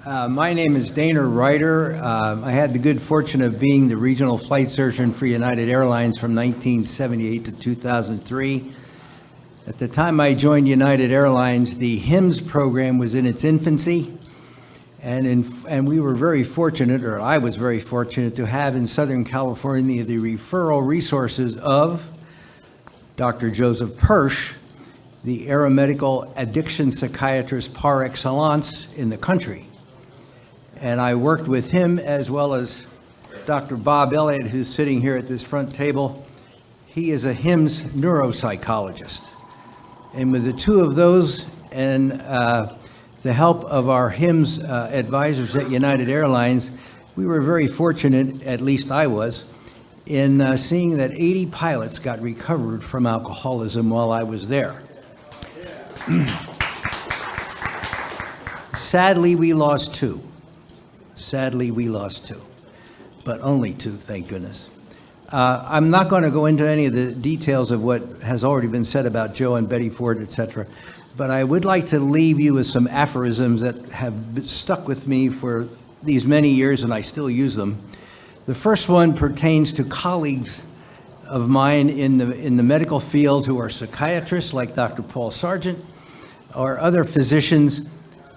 My name is Dana Reider. I had the good fortune of being the regional flight surgeon for United Airlines from 1978 to 2003. At the time I joined United Airlines, the HIMSS program was in its infancy, and we were very fortunate, or I was very fortunate, to have in Southern California the referral resources of Dr. Joseph Pursch, the aeromedical addiction psychiatrist par excellence in the country. And I worked with him as well as Dr. Bob Elliott, who's sitting here at this front table. He is a HIMSS neuropsychologist. And with the two of those and the help of our HIMSS advisors at United Airlines, we were very fortunate, at least I was, in seeing that 80 pilots got recovered from alcoholism while I was there. Sadly, we lost two. But only two, thank goodness. I'm not going to go into any of the details of what has already been said about Joe and Betty Ford, etc., but I would like to leave you with some aphorisms that have stuck with me for these many years, and I still use them. The first one pertains to colleagues of mine in the medical field who are psychiatrists, like Dr. Paul Sargent, or other physicians,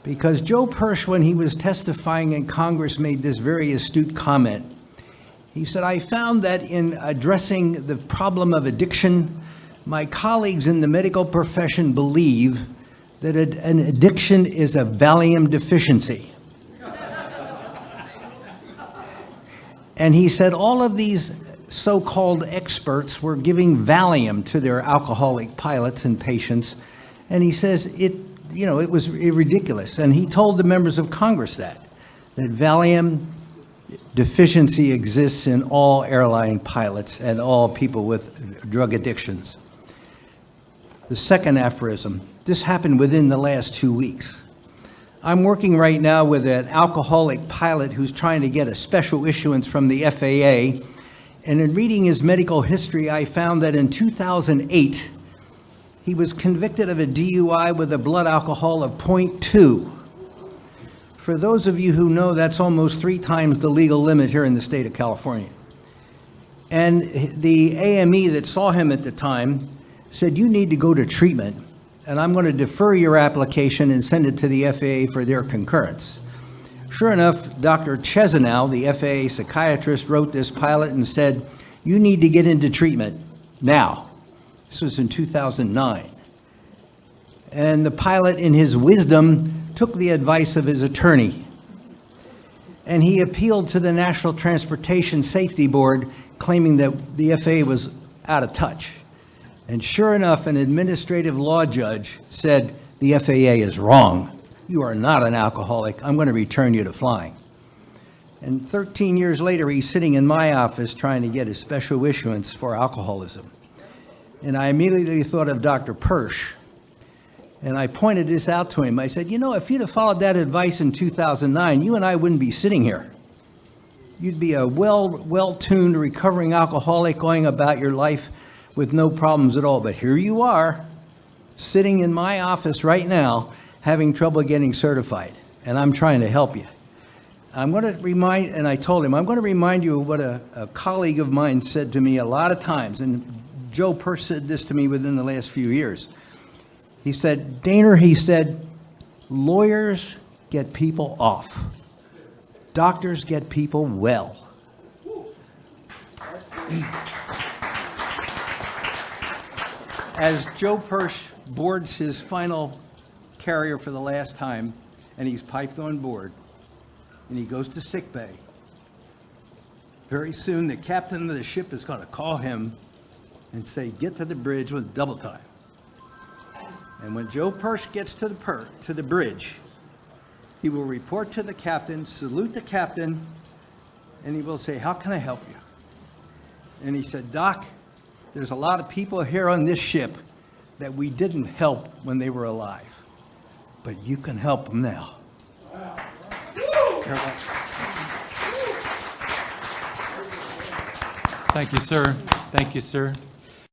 because Joe Pursch, when he was testifying in Congress, made this very astute comment. He said, "I found that in addressing the problem of addiction, my colleagues in the medical profession believe that an addiction is a Valium deficiency." And he said all of these so-called experts were giving Valium to their alcoholic pilots and patients, and he says it was ridiculous. And he told the members of Congress that Valium deficiency exists in all airline pilots and all people with drug addictions. The second aphorism, this happened within the last 2 weeks. I'm working right now with an alcoholic pilot who's trying to get a special issuance from the FAA, and in reading his medical history, I found that in 2008, he was convicted of a DUI with a blood alcohol of 0.2. For those of you who know, that's almost 3 times the legal limit here in the state of California. And the AME that saw him at the time said, "You need to go to treatment, and I'm going to defer your application and send it to the FAA for their concurrence." Sure enough, Dr. Chesanow, the FAA psychiatrist, wrote this pilot and said, "You need to get into treatment now." This was in 2009. And the pilot, in his wisdom, took the advice of his attorney. And he appealed to the National Transportation Safety Board, claiming that the FAA was out of touch. And sure enough, an administrative law judge said, "The FAA is wrong. You are not an alcoholic. I'm going to return you to flying." And 13 years later, he's sitting in my office trying to get his special issuance for alcoholism. And I immediately thought of Dr. Pursch, and I pointed this out to him. I said, if you'd have followed that advice in 2009, you and I wouldn't be sitting here. You'd be a well-tuned, recovering alcoholic going about your life with no problems at all. But here you are, sitting in my office right now, having trouble getting certified, and I'm trying to help you. I'm going to remind, and I told him, I'm going to remind you of what a colleague of mine said to me a lot of times, and Joe Pursch said this to me within the last few years. He said, "Dana," he said, "lawyers get people off. Doctors get people well." As Joe Pursch boards his final carrier for the last time, and he's piped on board, and he goes to sick bay, very soon the captain of the ship is going to call him and say, "Get to the bridge with double time." And when Joe Pursch gets to the bridge, he will report to the captain, salute the captain, and he will say, "How can I help you?" And he said, "Doc, there's a lot of people here on this ship that we didn't help when they were alive, but you can help them now." Thank you, sir. Thank you, sir.